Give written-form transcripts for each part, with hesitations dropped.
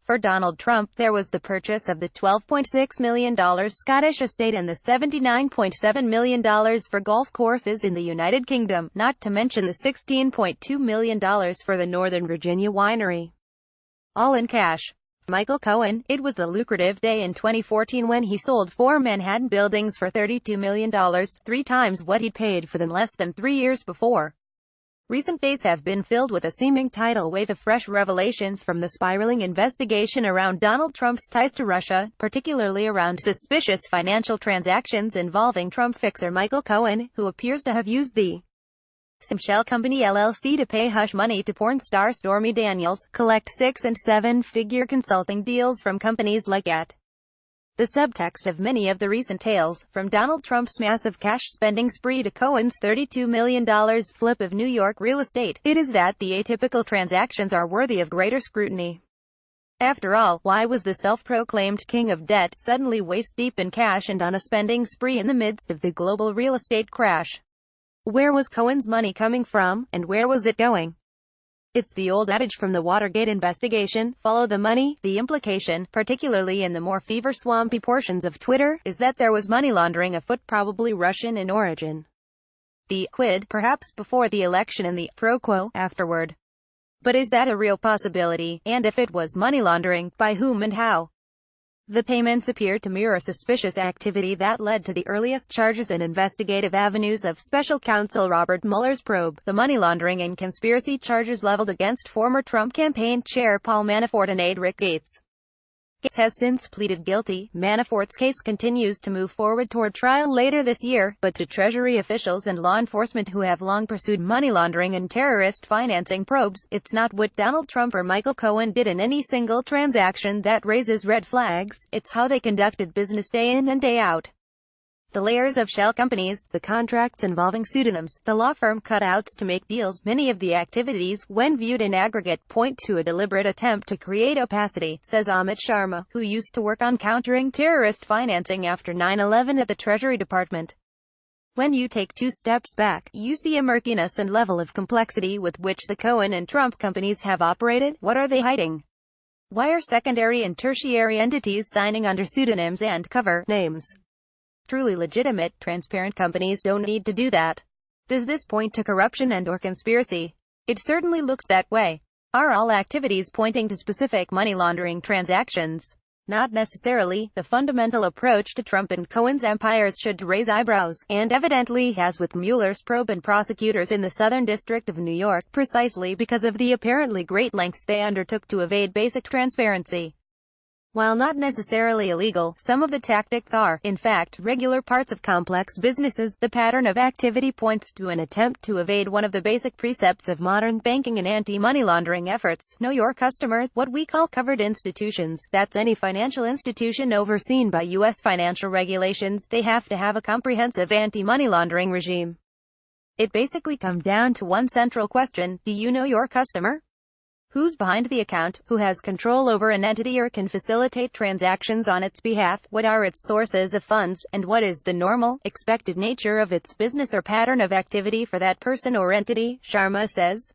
For Donald Trump, there was the purchase of the $12.6 million Scottish estate and the $79.7 million for golf courses in the United Kingdom, not to mention the $16.2 million for the Northern Virginia winery. All in cash. For Michael Cohen, it was the lucrative day in 2014 when he sold 4 Manhattan buildings for $32 million, 3 times what he'd paid for them less than 3 years before. Recent days have been filled with a seeming tidal wave of fresh revelations from the spiraling investigation around Donald Trump's ties to Russia, particularly around suspicious financial transactions involving Trump fixer Michael Cohen, who appears to have used the same shell company LLC to pay hush money to porn star Stormy Daniels, collect 6- and 7-figure consulting deals from companies like at. The subtext of many of the recent tales, from Donald Trump's massive cash spending spree to Cohen's $32 million flip of New York real estate, it is that the atypical transactions are worthy of greater scrutiny. After all, why was the self-proclaimed king of debt suddenly waist-deep in cash and on a spending spree in the midst of the global real estate crash? Where was Cohen's money coming from, and where was it going? It's the old adage from the Watergate investigation, follow the money. The implication, particularly in the more fever-swampy portions of Twitter, is that there was money laundering afoot, probably Russian in origin. The quid, perhaps before the election, and the pro quo afterward. But is that a real possibility? And if it was money laundering, by whom and how? The payments appear to mirror suspicious activity that led to the earliest charges and investigative avenues of Special Counsel Robert Mueller's probe, the money laundering and conspiracy charges leveled against former Trump campaign chair Paul Manafort and aide Rick Gates. Gates has since pleaded guilty. Manafort's case continues to move forward toward trial later this year, but to Treasury officials and law enforcement who have long pursued money laundering and terrorist financing probes, it's not what Donald Trump or Michael Cohen did in any single transaction that raises red flags, it's how they conducted business day in and day out. The layers of shell companies, the contracts involving pseudonyms, the law firm cutouts to make deals, many of the activities, when viewed in aggregate, point to a deliberate attempt to create opacity, says Amit Sharma, who used to work on countering terrorist financing after 9/11 at the Treasury Department. When you take 2 steps back, you see a murkiness and level of complexity with which the Cohen and Trump companies have operated. What are they hiding? Why are secondary and tertiary entities signing under pseudonyms and cover names? Truly legitimate, transparent companies don't need to do that. Does this point to corruption and/or conspiracy? It certainly looks that way. Are all activities pointing to specific money laundering transactions? Not necessarily. The fundamental approach to Trump and Cohen's empires should raise eyebrows, and evidently has with Mueller's probe and prosecutors in the Southern District of New York, precisely because of the apparently great lengths they undertook to evade basic transparency. While not necessarily illegal, some of the tactics are, in fact, regular parts of complex businesses. The pattern of activity points to an attempt to evade one of the basic precepts of modern banking and anti-money laundering efforts: know your customer. What we call covered institutions, that's any financial institution overseen by U.S. financial regulations. They have to have a comprehensive anti-money laundering regime. It basically comes down to one central question: do you know your customer? Who's behind the account? Who has control over an entity or can facilitate transactions on its behalf? What are its sources of funds? And what is the normal, expected nature of its business or pattern of activity for that person or entity? Sharma says,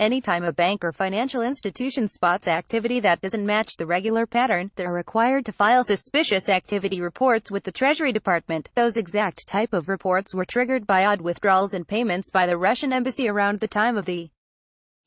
anytime a bank or financial institution spots activity that doesn't match the regular pattern, they're required to file suspicious activity reports with the Treasury Department. Those exact type of reports were triggered by odd withdrawals and payments by the Russian embassy around the time of the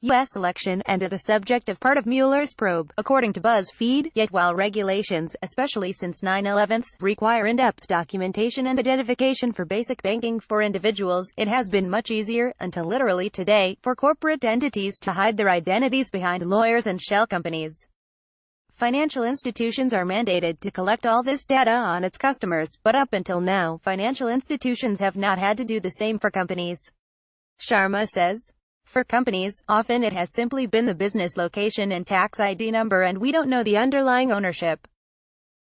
U.S. election, and are the subject of part of Mueller's probe, according to BuzzFeed. Yet while regulations, especially since 9/11, require in-depth documentation and identification for basic banking for individuals, it has been much easier, until literally today, for corporate entities to hide their identities behind lawyers and shell companies. Financial institutions are mandated to collect all this data on its customers, but up until now, financial institutions have not had to do the same for companies. Sharma says, for companies, often it has simply been the business location and tax ID number, and we don't know the underlying ownership.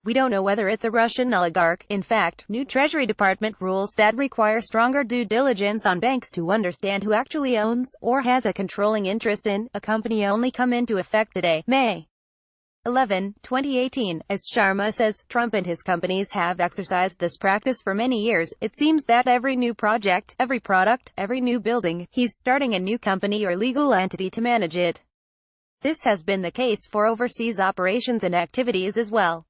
We don't know whether it's a Russian oligarch. In fact, new Treasury Department rules that require stronger due diligence on banks to understand who actually owns, or has a controlling interest in, a company only come into effect today, May 11, 2018. As Sharma says, Trump and his companies have exercised this practice for many years. It seems that every new project, every product, every new building, he's starting a new company or legal entity to manage it. This has been the case for overseas operations and activities as well.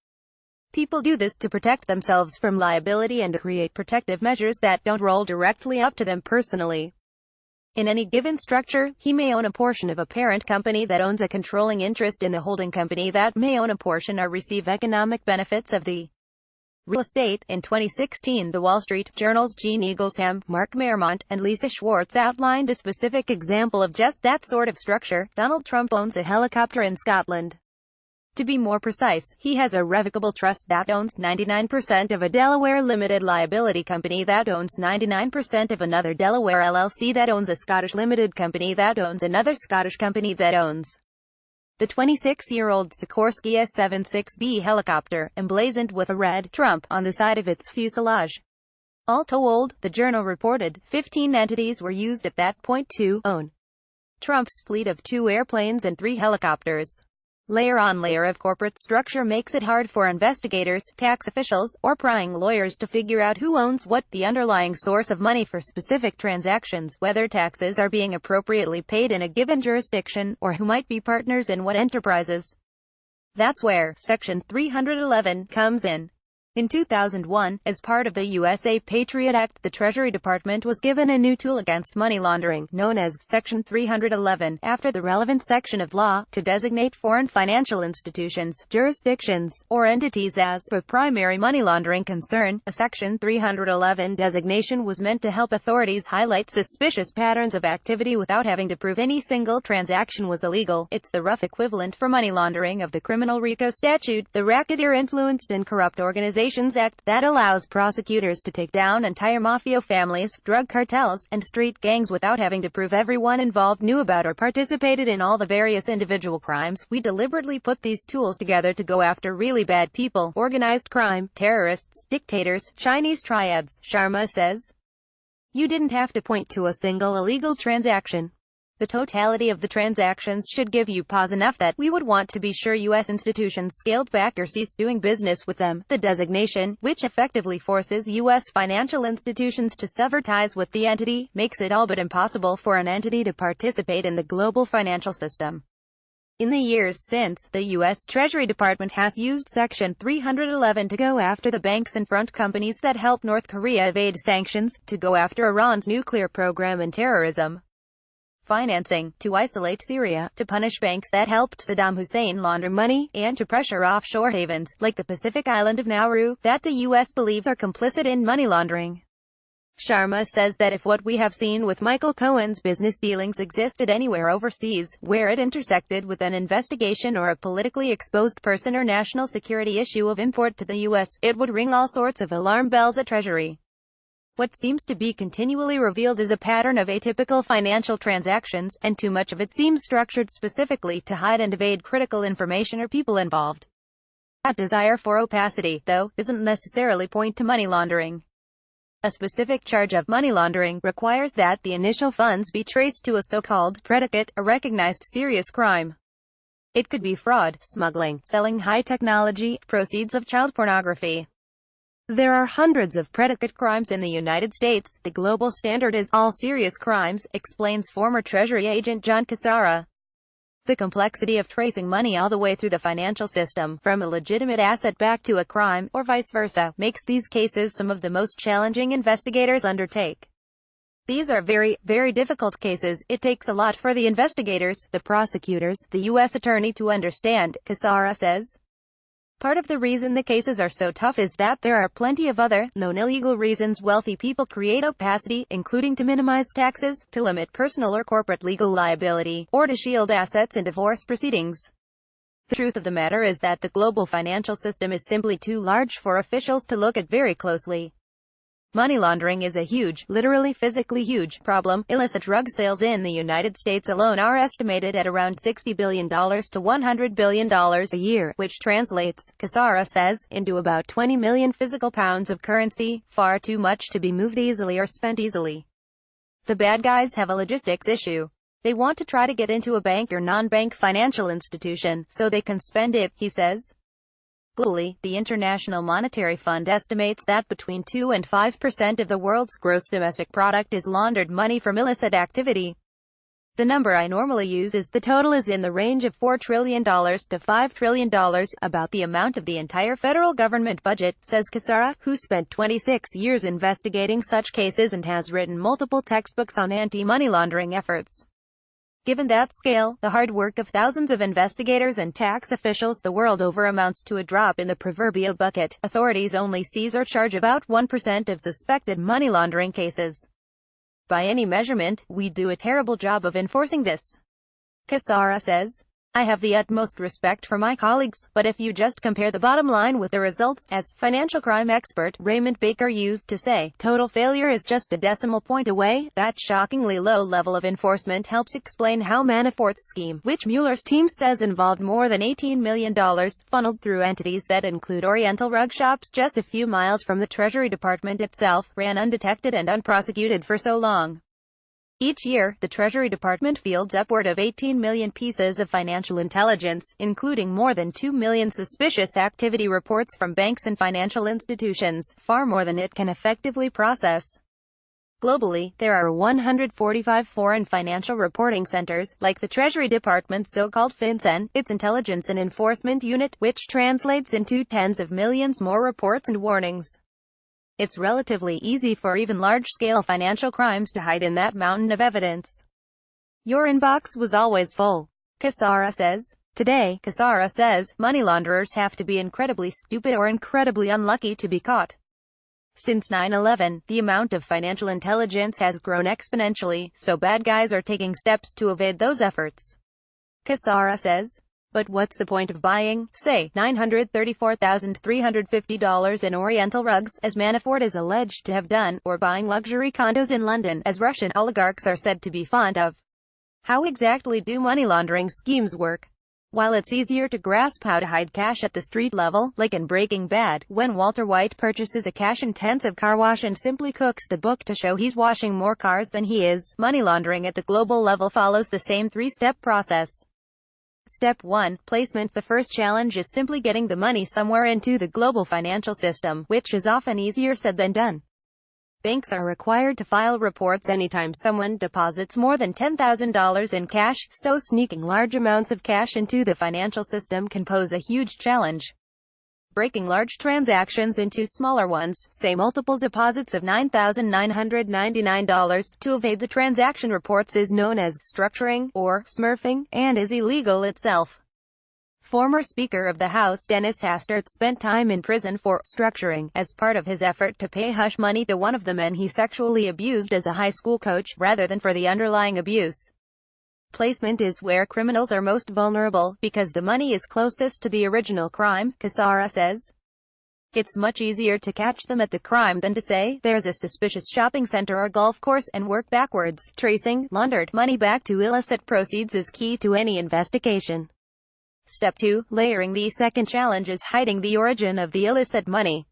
People do this to protect themselves from liability and to create protective measures that don't roll directly up to them personally. In any given structure, he may own a portion of a parent company that owns a controlling interest in the holding company that may own a portion or receive economic benefits of the real estate. In 2016, the Wall Street Journal's Gene Eaglesham, Mark Marmont, and Lisa Schwartz outlined a specific example of just that sort of structure. Donald Trump owns a helicopter in Scotland. To be more precise, he has a revocable trust that owns 99% of a Delaware limited liability company that owns 99% of another Delaware LLC that owns a Scottish limited company that owns another Scottish company that owns the 26-year-old Sikorsky S-76B helicopter, emblazoned with a red Trump on the side of its fuselage. All told, the Journal reported, 15 entities were used at that point to own Trump's fleet of 2 airplanes and 3 helicopters. Layer on layer of corporate structure makes it hard for investigators, tax officials, or prying lawyers to figure out who owns what, the underlying source of money for specific transactions, whether taxes are being appropriately paid in a given jurisdiction, or who might be partners in what enterprises. That's where Section 311 comes in. In 2001, as part of the USA Patriot Act, the Treasury Department was given a new tool against money laundering, known as Section 311, after the relevant section of law, to designate foreign financial institutions, jurisdictions, or entities as of primary money laundering concern. A Section 311 designation was meant to help authorities highlight suspicious patterns of activity without having to prove any single transaction was illegal. It's the rough equivalent for money laundering of the criminal RICO statute, the Racketeer Influenced and Corrupt Organizations Act, that allows prosecutors to take down entire mafia families, drug cartels, and street gangs without having to prove everyone involved knew about or participated in all the various individual crimes. We deliberately put these tools together to go after really bad people, organized crime, terrorists, dictators, Chinese triads, Sharma says. You didn't have to point to a single illegal transaction. The totality of the transactions should give you pause enough that we would want to be sure U.S. institutions scaled back or ceased doing business with them. The designation, which effectively forces U.S. financial institutions to sever ties with the entity, makes it all but impossible for an entity to participate in the global financial system. In the years since, the U.S. Treasury Department has used Section 311 to go after the banks and front companies that help North Korea evade sanctions, to go after Iran's nuclear program and terrorism financing, to isolate Syria, to punish banks that helped Saddam Hussein launder money, and to pressure offshore havens, like the Pacific island of Nauru, that the U.S. believes are complicit in money laundering. Sharma says that if what we have seen with Michael Cohen's business dealings existed anywhere overseas, where it intersected with an investigation or a politically exposed person or national security issue of import to the U.S., it would ring all sorts of alarm bells at Treasury. What seems to be continually revealed is a pattern of atypical financial transactions, and too much of it seems structured specifically to hide and evade critical information or people involved. That desire for opacity, though, doesn't necessarily point to money laundering. A specific charge of money laundering requires that the initial funds be traced to a so-called predicate, a recognized serious crime. It could be fraud, smuggling, selling high technology, proceeds of child pornography. There are hundreds of predicate crimes in the United States. The global standard is all serious crimes, explains former Treasury agent John Cassara. The complexity of tracing money all the way through the financial system, from a legitimate asset back to a crime, or vice versa, makes these cases some of the most challenging investigators undertake. These are very, very difficult cases. It takes a lot for the investigators, the prosecutors, the U.S. attorney to understand, Cassara says. Part of the reason the cases are so tough is that there are plenty of other, known illegal reasons wealthy people create opacity, including to minimize taxes, to limit personal or corporate legal liability, or to shield assets in divorce proceedings. The truth of the matter is that the global financial system is simply too large for officials to look at very closely. Money laundering is a huge, literally physically huge, problem. Illicit drug sales in the United States alone are estimated at around $60 billion to $100 billion a year, which translates, Cassara says, into about 20 million physical pounds of currency, far too much to be moved easily or spent easily. The bad guys have a logistics issue. They want to try to get into a bank or non-bank financial institution, so they can spend it, he says. Globally, the International Monetary Fund estimates that between 2 and 5% of the world's gross domestic product is laundered money from illicit activity. The number I normally use is the total is in the range of $4 trillion to $5 trillion, about the amount of the entire federal government budget, says Casara, who spent 26 years investigating such cases and has written multiple textbooks on anti-money laundering efforts. Given that scale, the hard work of thousands of investigators and tax officials the world over amounts to a drop in the proverbial bucket. Authorities only seize or charge about 1% of suspected money laundering cases. By any measurement, we do a terrible job of enforcing this. Casara says, I have the utmost respect for my colleagues, but if you just compare the bottom line with the results, as financial crime expert Raymond Baker used to say, total failure is just a decimal point away. That shockingly low level of enforcement helps explain how Manafort's scheme, which Mueller's team says involved more than $18 million, funneled through entities that include Oriental rug shops just a few miles from the Treasury Department itself, ran undetected and unprosecuted for so long. Each year, the Treasury Department fields upward of 18 million pieces of financial intelligence, including more than 2 million suspicious activity reports from banks and financial institutions, far more than it can effectively process. Globally, there are 145 foreign financial reporting centers, like the Treasury Department's so-called FinCEN, its intelligence and enforcement unit, which translates into tens of millions more reports and warnings. It's relatively easy for even large-scale financial crimes to hide in that mountain of evidence. Your inbox was always full. Casara says. Today, Casara says, money launderers have to be incredibly stupid or incredibly unlucky to be caught. Since 9/11, the amount of financial intelligence has grown exponentially, so bad guys are taking steps to evade those efforts. Casara says. But what's the point of buying, say, $934,350 in Oriental rugs, as Manafort is alleged to have done, or buying luxury condos in London, as Russian oligarchs are said to be fond of? How exactly do money laundering schemes work? While it's easier to grasp how to hide cash at the street level, like in Breaking Bad, when Walter White purchases a cash-intensive car wash and simply cooks the book to show he's washing more cars than he is, money laundering at the global level follows the same three-step process. Step 1. Placement. The first challenge is simply getting the money somewhere into the global financial system, which is often easier said than done. Banks are required to file reports anytime someone deposits more than $10,000 in cash, so sneaking large amounts of cash into the financial system can pose a huge challenge. Breaking large transactions into smaller ones, say multiple deposits of $9,999, to evade the transaction reports is known as structuring, or smurfing, and is illegal itself. Former Speaker of the House Dennis Hastert spent time in prison for structuring, as part of his effort to pay hush money to one of the men he sexually abused as a high school coach, rather than for the underlying abuse. Placement is where criminals are most vulnerable, because the money is closest to the original crime, Casara says. It's much easier to catch them at the crime than to say, there's a suspicious shopping center or golf course, and work backwards. Tracing laundered money back to illicit proceeds is key to any investigation. Step 2. Layering. The second challenge is hiding the origin of the illicit money.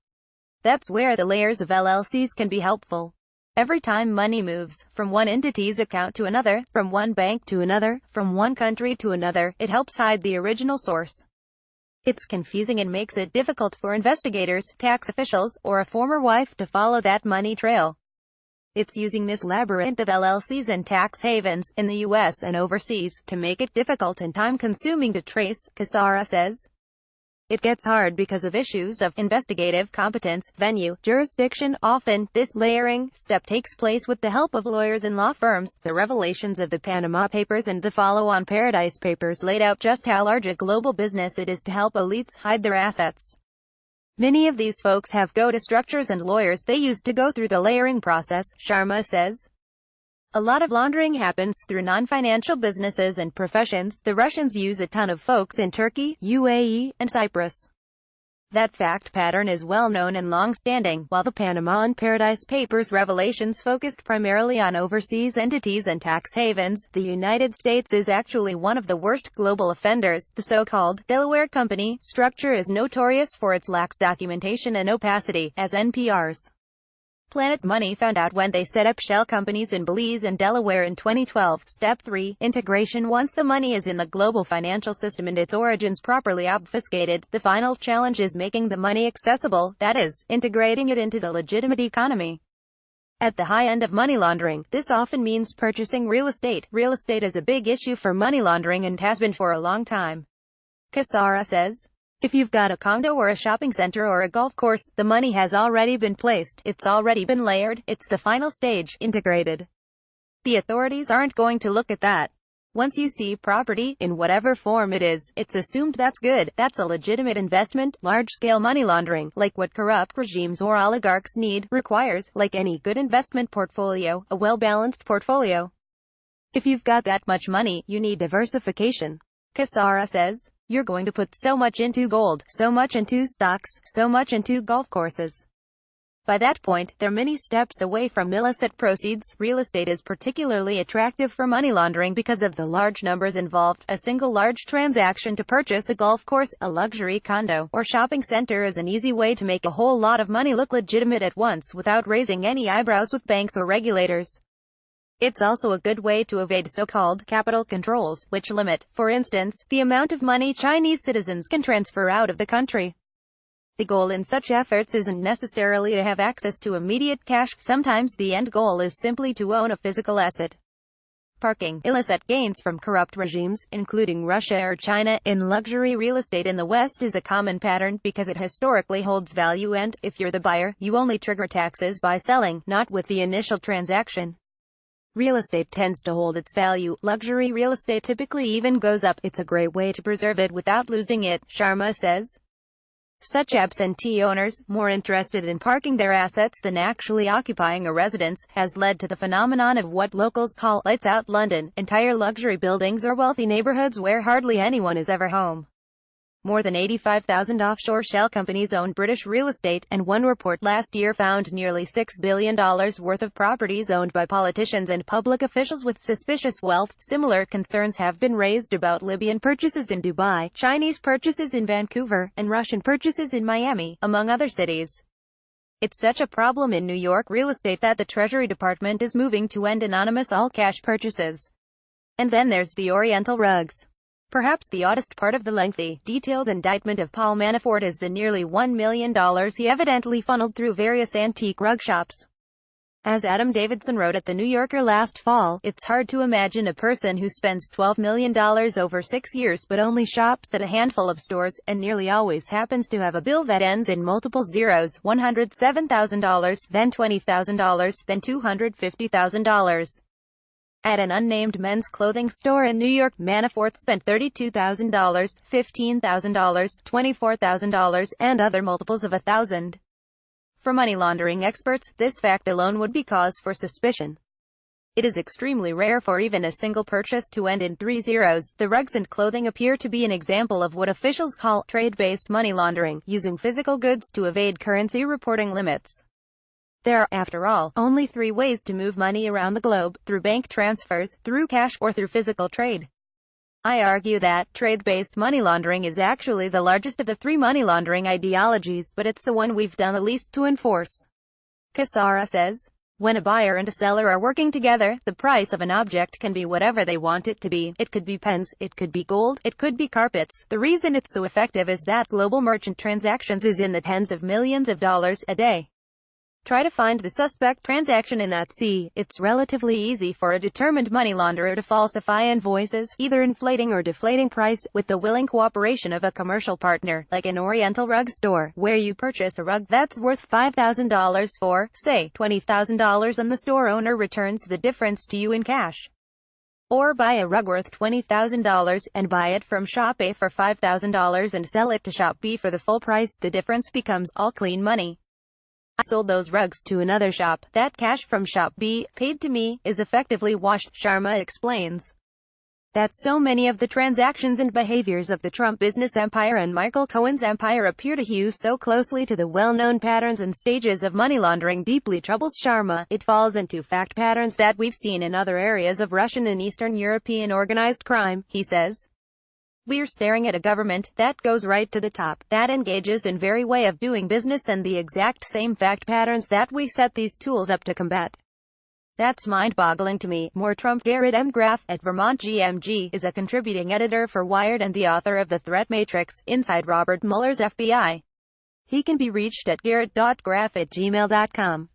That's where the layers of LLCs can be helpful. Every time money moves, from one entity's account to another, from one bank to another, from one country to another, it helps hide the original source. It's confusing and makes it difficult for investigators, tax officials, or a former wife to follow that money trail. It's using this labyrinth of LLCs and tax havens, in the US and overseas, to make it difficult and time-consuming to trace, Casara says. It gets hard because of issues of investigative competence, venue, jurisdiction. Often, this layering step takes place with the help of lawyers and law firms. The revelations of the Panama Papers and the follow-on Paradise Papers laid out just how large a global business it is to help elites hide their assets. Many of these folks have go-to structures and lawyers they use to go through the layering process, Sharma says. A lot of laundering happens through non-financial businesses and professions. The Russians use a ton of folks in Turkey, UAE, and Cyprus. That fact pattern is well known and long-standing. While the Panama and Paradise Papers revelations focused primarily on overseas entities and tax havens, the United States is actually one of the worst global offenders. The so-called Delaware company structure is notorious for its lax documentation and opacity, as NPR's Planet Money found out when they set up shell companies in Belize and Delaware in 2012. Step 3. Integration. Once the money is in the global financial system and its origins properly obfuscated, the final challenge is making the money accessible, that is, integrating it into the legitimate economy. At the high end of money laundering, this often means purchasing real estate. Real estate is a big issue for money laundering and has been for a long time. Kasara says, if you've got a condo or a shopping center or a golf course, the money has already been placed, it's already been layered, it's the final stage, integrated. The authorities aren't going to look at that. Once you see property, in whatever form it is, it's assumed that's good, that's a legitimate investment. Large-scale money laundering, like what corrupt regimes or oligarchs need, requires, like any good investment portfolio, a well-balanced portfolio. If you've got that much money, you need diversification. Kasara says, you're going to put so much into gold, so much into stocks, so much into golf courses. By that point, they're many steps away from illicit proceeds. Real estate is particularly attractive for money laundering because of the large numbers involved. A single large transaction to purchase a golf course, a luxury condo, or shopping center is an easy way to make a whole lot of money look legitimate at once without raising any eyebrows with banks or regulators. It's also a good way to evade so-called capital controls, which limit, for instance, the amount of money Chinese citizens can transfer out of the country. The goal in such efforts isn't necessarily to have access to immediate cash. Sometimes the end goal is simply to own a physical asset. Parking illicit gains from corrupt regimes, including Russia or China, in luxury real estate in the West is a common pattern because it historically holds value and, if you're the buyer, you only trigger taxes by selling, not with the initial transaction. Real estate tends to hold its value. Luxury real estate typically even goes up. It's a great way to preserve it without losing it, Sharma says. Such absentee owners, more interested in parking their assets than actually occupying a residence, has led to the phenomenon of what locals call lights out London, entire luxury buildings or wealthy neighborhoods where hardly anyone is ever home. More than 85,000 offshore shell companies own British real estate, and one report last year found nearly $6 billion worth of properties owned by politicians and public officials with suspicious wealth. Similar concerns have been raised about Libyan purchases in Dubai, Chinese purchases in Vancouver, and Russian purchases in Miami, among other cities. It's such a problem in New York real estate that the Treasury Department is moving to end anonymous all-cash purchases. And then there's the Oriental rugs. Perhaps the oddest part of the lengthy, detailed indictment of Paul Manafort is the nearly $1 million he evidently funneled through various antique rug shops. As Adam Davidson wrote at The New Yorker last fall, it's hard to imagine a person who spends $12 million over 6 years but only shops at a handful of stores, and nearly always happens to have a bill that ends in multiple zeros: $107,000, then $20,000, then $250,000. At an unnamed men's clothing store in New York, Manafort spent $32,000, $15,000, $24,000, and other multiples of 1,000. For money laundering experts, this fact alone would be cause for suspicion. It is extremely rare for even a single purchase to end in 3 zeros. The rugs and clothing appear to be an example of what officials call trade-based money laundering, using physical goods to evade currency reporting limits. There are, after all, only 3 ways to move money around the globe: through bank transfers, through cash, or through physical trade. I argue that trade-based money laundering is actually the largest of the 3 money laundering ideologies, but it's the one we've done the least to enforce. Kasara says, when a buyer and a seller are working together, the price of an object can be whatever they want it to be. It could be pens, it could be gold, it could be carpets. The reason it's so effective is that global merchant transactions is in the tens of millions of dollars a day. Try to find the suspect transaction in that sea. It's relatively easy for a determined money launderer to falsify invoices, either inflating or deflating price, with the willing cooperation of a commercial partner, like an Oriental rug store, where you purchase a rug that's worth $5,000 for, say, $20,000 and the store owner returns the difference to you in cash. Or buy a rug worth $20,000, and buy it from Shop A for $5,000 and sell it to Shop B for the full price. The difference becomes all clean money. I sold those rugs to another shop. That cash from Shop B, paid to me, is effectively washed, Sharma explains. That so many of the transactions and behaviors of the Trump business empire and Michael Cohen's empire appear to hew so closely to the well-known patterns and stages of money laundering deeply troubles Sharma. It falls into fact patterns that we've seen in other areas of Russian and Eastern European organized crime, he says. We're staring at a government that goes right to the top, that engages in very way of doing business and the exact same fact patterns that we set these tools up to combat. That's mind-boggling to me. More Trump. Garrett M. Graff, at Vermont GMG, is a contributing editor for Wired and the author of The Threat Matrix, Inside Robert Mueller's FBI. He can be reached at garrett.graff@gmail.com.